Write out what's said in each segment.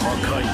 Hakai.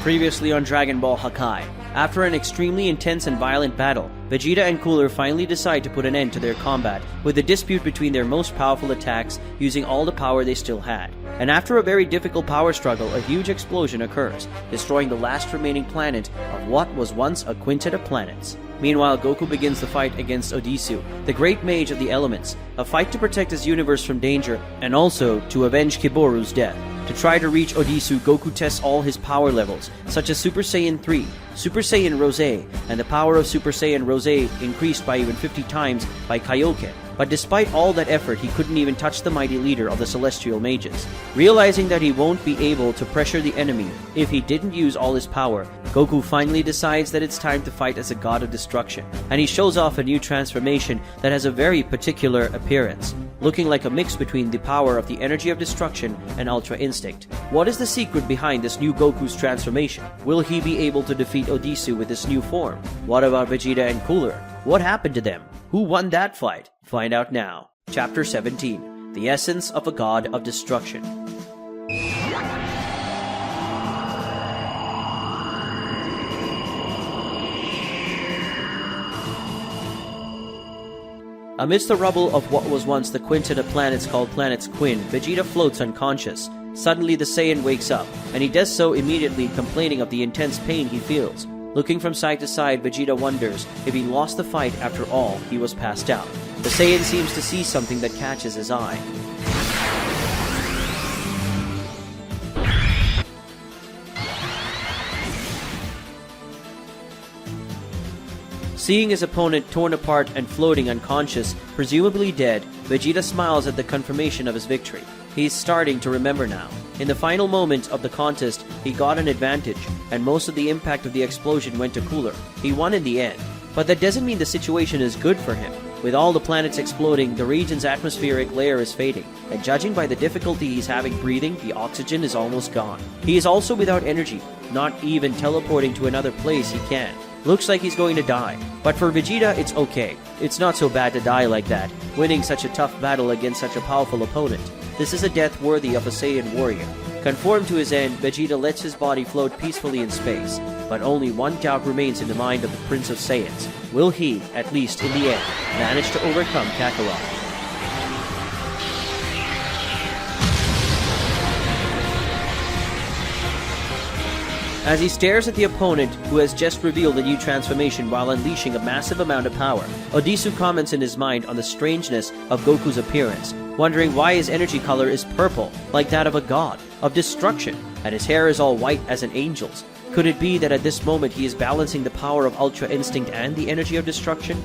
Previously on Dragon Ball Hakai, after an extremely intense and violent battle, Vegeta and Cooler finally decide to put an end to their combat with a dispute between their most powerful attacks using all the power they still had. And after a very difficult power struggle, a huge explosion occurs, destroying the last remaining planet of what was once a quintet of planets. Meanwhile, Goku begins the fight against Odisu, the great mage of the elements, a fight to protect his universe from danger and also to avenge Kiboru's death. To try to reach Odisu, Goku tests all his power levels, such as Super Saiyan 3, Super Saiyan Rose, and the power of Super Saiyan Rose increased by even 50 times by Kaioken. But despite all that effort, he couldn't even touch the mighty leader of the Celestial Mages. Realizing that he won't be able to pressure the enemy if he didn't use all his power, Goku finally decides that it's time to fight as a god of destruction, and he shows off a new transformation that has a very particular appearance, looking like a mix between the power of the energy of destruction and Ultra Instinct. What is the secret behind this new Goku's transformation? Will he be able to defeat Odisu with this new form? What about Vegeta and Cooler? What happened to them? Who won that fight? Find out now. Chapter 17. The Essence of a God of Destruction. Amidst the rubble of what was once the quintet of planets called Planets Quinn, Vegeta floats unconscious. Suddenly the Saiyan wakes up, and he does so immediately, complaining of the intense pain he feels. Looking from side to side, Vegeta wonders if he lost the fight after all he was passed out. The Saiyan seems to see something that catches his eye. Seeing his opponent torn apart and floating unconscious, presumably dead, Vegeta smiles at the confirmation of his victory. He's starting to remember now. In the final moment of the contest, he got an advantage, and most of the impact of the explosion went to Cooler. He won in the end. But that doesn't mean the situation is good for him. With all the planets exploding, the region's atmospheric layer is fading, and judging by the difficulty he's having breathing, the oxygen is almost gone. He is also without energy, not even teleporting to another place he can. Looks like he's going to die. But for Vegeta, it's okay. It's not so bad to die like that, winning such a tough battle against such a powerful opponent. This is a death worthy of a Saiyan warrior. Conformed to his end, Vegeta lets his body float peacefully in space. But only one doubt remains in the mind of the Prince of Saiyans. Will he, at least in the end, manage to overcome Kakarot? As he stares at the opponent, who has just revealed a new transformation while unleashing a massive amount of power, Odisu comments in his mind on the strangeness of Goku's appearance, wondering why his energy color is purple, like that of a god of destruction, and his hair is all white as an angel's. Could it be that at this moment he is balancing the power of Ultra Instinct and the energy of destruction?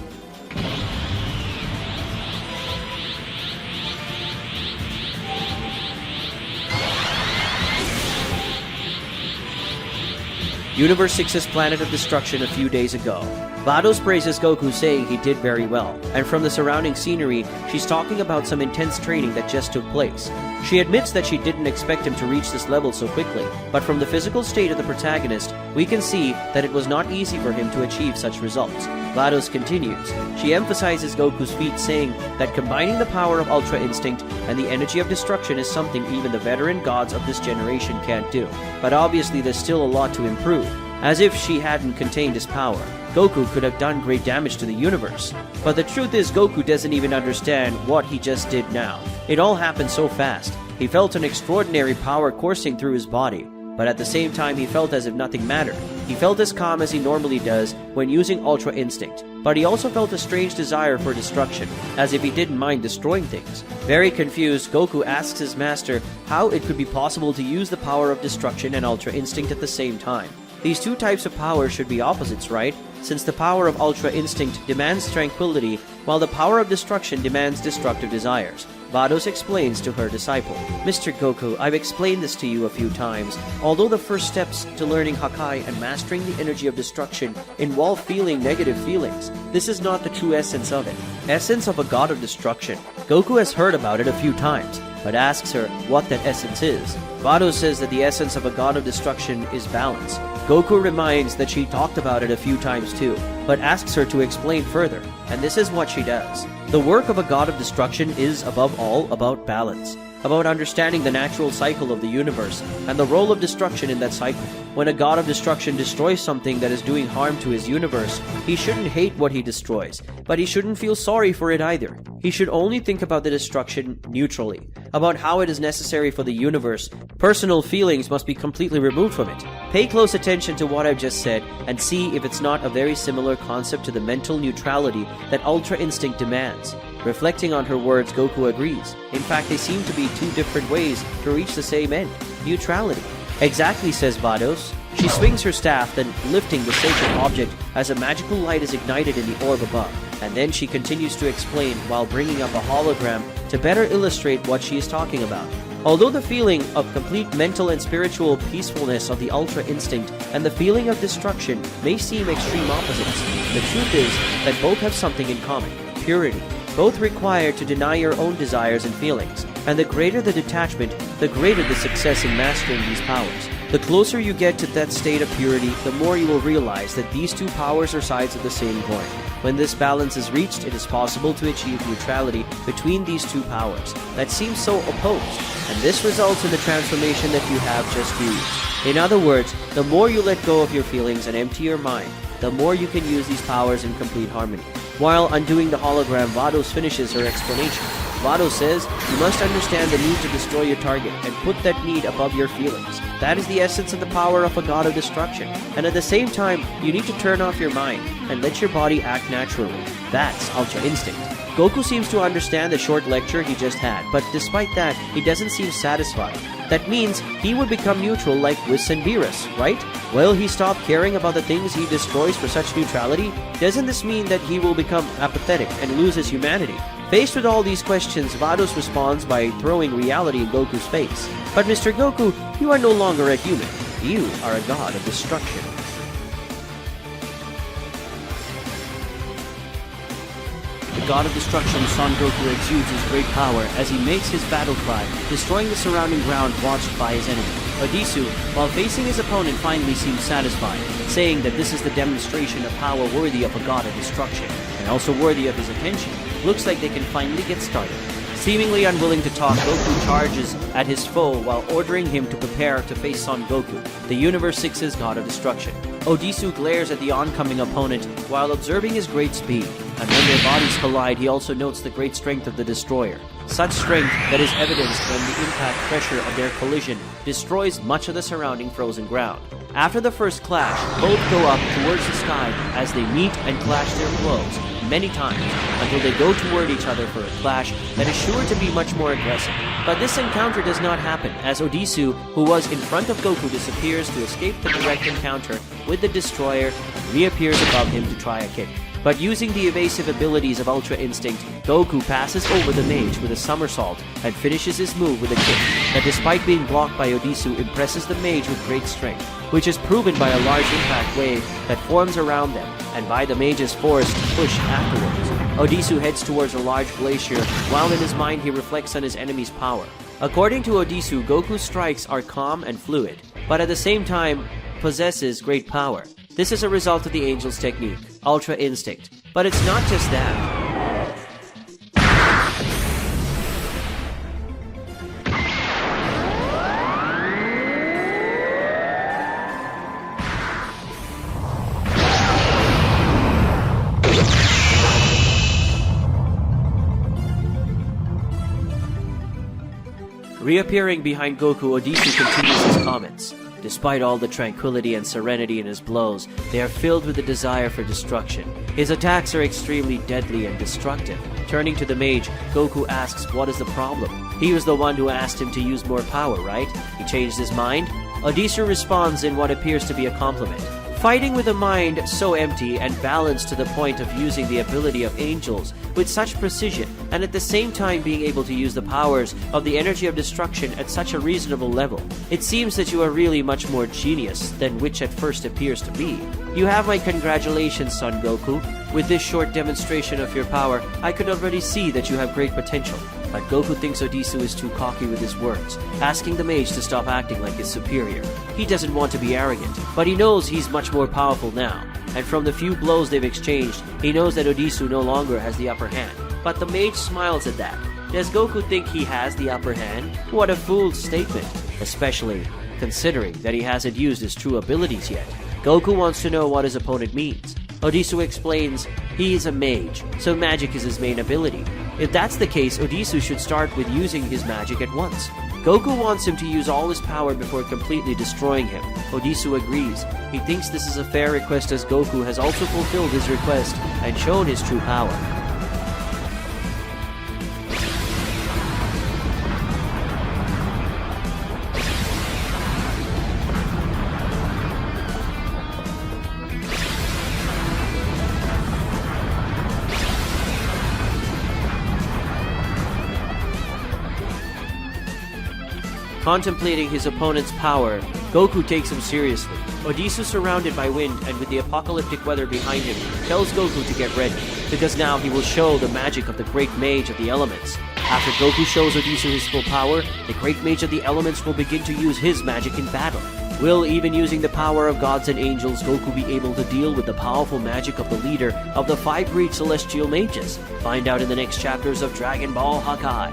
Universe 6's Planet of Destruction a few days ago. GLaDOS praises Goku, saying he did very well, and from the surrounding scenery, she's talking about some intense training that just took place. She admits that she didn't expect him to reach this level so quickly, but from the physical state of the protagonist, we can see that it was not easy for him to achieve such results. GLaDOS continues. She emphasizes Goku's feat, saying that combining the power of Ultra Instinct and the energy of destruction is something even the veteran gods of this generation can't do. But obviously there's still a lot to improve. As if she hadn't contained his power, Goku could have done great damage to the universe. But the truth is, Goku doesn't even understand what he just did now. It all happened so fast. He felt an extraordinary power coursing through his body, but at the same time he felt as if nothing mattered. He felt as calm as he normally does when using Ultra Instinct, but he also felt a strange desire for destruction, as if he didn't mind destroying things. Very confused, Goku asks his master how it could be possible to use the power of destruction and Ultra Instinct at the same time. These two types of power should be opposites, right? Since the power of Ultra Instinct demands tranquility, while the power of destruction demands destructive desires. GLaDOS explains to her disciple, Mr. Goku, I've explained this to you a few times. Although the first steps to learning Hakai and mastering the energy of destruction involve feeling negative feelings, this is not the true essence of it. Essence of a god of destruction. Goku has heard about it a few times, but asks her what that essence is. GLaDOS says that the essence of a god of destruction is balance. Goku reminds that she talked about it a few times too, but asks her to explain further, and this is what she does. The work of a god of destruction is, above all, about balance, about understanding the natural cycle of the universe and the role of destruction in that cycle. When a god of destruction destroys something that is doing harm to his universe, he shouldn't hate what he destroys, but he shouldn't feel sorry for it either. He should only think about the destruction neutrally, about how it is necessary for the universe. Personal feelings must be completely removed from it. Pay close attention to what I've just said and see if it's not a very similar concept to the mental neutrality that Ultra Instinct demands. Reflecting on her words, Goku agrees. In fact, they seem to be two different ways to reach the same end: neutrality. Exactly, says Vados. She swings her staff, then lifting the sacred object as a magical light is ignited in the orb above. And then she continues to explain while bringing up a hologram to better illustrate what she is talking about. Although the feeling of complete mental and spiritual peacefulness of the Ultra Instinct and the feeling of destruction may seem extreme opposites, the truth is that both have something in common: purity. Both require to deny your own desires and feelings, and the greater the detachment, the greater the success in mastering these powers. The closer you get to that state of purity, the more you will realize that these two powers are sides of the same coin. When this balance is reached, it is possible to achieve neutrality between these two powers that seem so opposed, and this results in the transformation that you have just used. In other words, the more you let go of your feelings and empty your mind, the more you can use these powers in complete harmony. While undoing the hologram, Vados finishes her explanation. Vados says, you must understand the need to destroy your target and put that need above your feelings. That is the essence of the power of a god of destruction. And at the same time, you need to turn off your mind and let your body act naturally. That's Ultra Instinct. Goku seems to understand the short lecture he just had, but despite that, he doesn't seem satisfied. That means he would become neutral like Whis and Beerus, right? Will he stop caring about the things he destroys for such neutrality? Doesn't this mean that he will become apathetic and lose his humanity? Faced with all these questions, Vados responds by throwing reality in Goku's face. But Mr. Goku, you are no longer a human. You are a god of destruction. The god of destruction, Son Goku, exudes his great power as he makes his battle cry, destroying the surrounding ground watched by his enemy. Odisu, while facing his opponent, finally seems satisfied, saying that this is the demonstration of power worthy of a god of destruction, and also worthy of his attention. Looks like they can finally get started. Seemingly unwilling to talk, Goku charges at his foe while ordering him to prepare to face Son Goku, the Universe 6's god of destruction. Odisu glares at the oncoming opponent while observing his great speed, and when their bodies collide, he also notes the great strength of the destroyer. Such strength that is evidenced when the impact pressure of their collision destroys much of the surrounding frozen ground. After the first clash, both go up towards the sky as they meet and clash their blows many times until they go toward each other for a clash that is sure to be much more aggressive. But this encounter does not happen as Odisu, who was in front of Goku, disappears to escape the direct encounter with the destroyer and reappears above him to try a kick. But using the evasive abilities of Ultra Instinct, Goku passes over the mage with a somersault and finishes his move with a kick that, despite being blocked by Odisu, impresses the mage with great strength, which is proven by a large impact wave that forms around them and by the mage's forced push afterwards. Odisu heads towards a large glacier, while in his mind he reflects on his enemy's power. According to Odisu, Goku's strikes are calm and fluid, but at the same time possesses great power. This is a result of the Angel's technique, Ultra Instinct. But it's not just that. Reappearing behind Goku, Odisu continues his comments. Despite all the tranquility and serenity in his blows, they are filled with the desire for destruction. His attacks are extremely deadly and destructive. Turning to the mage, Goku asks what is the problem. He was the one who asked him to use more power, right? He changed his mind? Odisu responds in what appears to be a compliment. Fighting with a mind so empty and balanced to the point of using the ability of angels with such precision, and at the same time being able to use the powers of the energy of destruction at such a reasonable level. It seems that you are really much more genius than which at first appears to be. You have my congratulations, Son Goku. With this short demonstration of your power, I could already see that you have great potential. But Goku thinks Odisu is too cocky with his words, asking the mage to stop acting like his superior. He doesn't want to be arrogant, but he knows he's much more powerful now. and from the few blows they've exchanged, he knows that Odisu no longer has the upper hand. But the mage smiles at that. Does Goku think he has the upper hand? What a fool's statement, especially considering that he hasn't used his true abilities yet. Goku wants to know what his opponent means. Odisu explains he is a mage, so magic is his main ability. If that's the case, Odisu should start with using his magic at once. Goku wants him to use all his power before completely destroying him. Odisu agrees. He thinks this is a fair request as Goku has also fulfilled his request and shown his true power. Contemplating his opponent's power, Goku takes him seriously. Odisu, surrounded by wind and with the apocalyptic weather behind him, tells Goku to get ready, because now he will show the magic of the Great Mage of the Elements. After Goku shows Odisu his full power, the Great Mage of the Elements will begin to use his magic in battle. Will, even using the power of gods and angels, Goku be able to deal with the powerful magic of the leader of the 5 great celestial mages? Find out in the next chapters of Dragon Ball Hakai.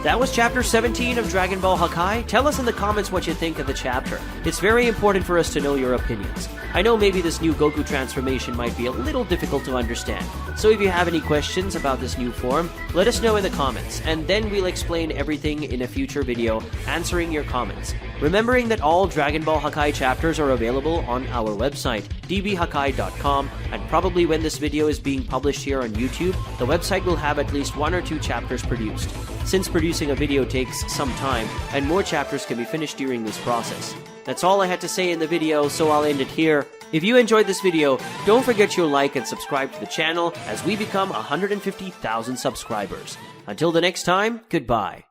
That was chapter 17 of Dragon Ball Hakai. Tell us in the comments what you think of the chapter. It's very important for us to know your opinions. I know maybe this new Goku transformation might be a little difficult to understand, so if you have any questions about this new form, let us know in the comments, and then we'll explain everything in a future video answering your comments. Remembering that all Dragon Ball Hakai chapters are available on our website, dbhakai.com, and probably when this video is being published here on YouTube, the website will have at least 1 or 2 chapters produced, since producing a video takes some time, and more chapters can be finished during this process. That's all I had to say in the video, so I'll end it here. If you enjoyed this video, don't forget to like and subscribe to the channel as we become 150,000 subscribers. Until the next time, goodbye.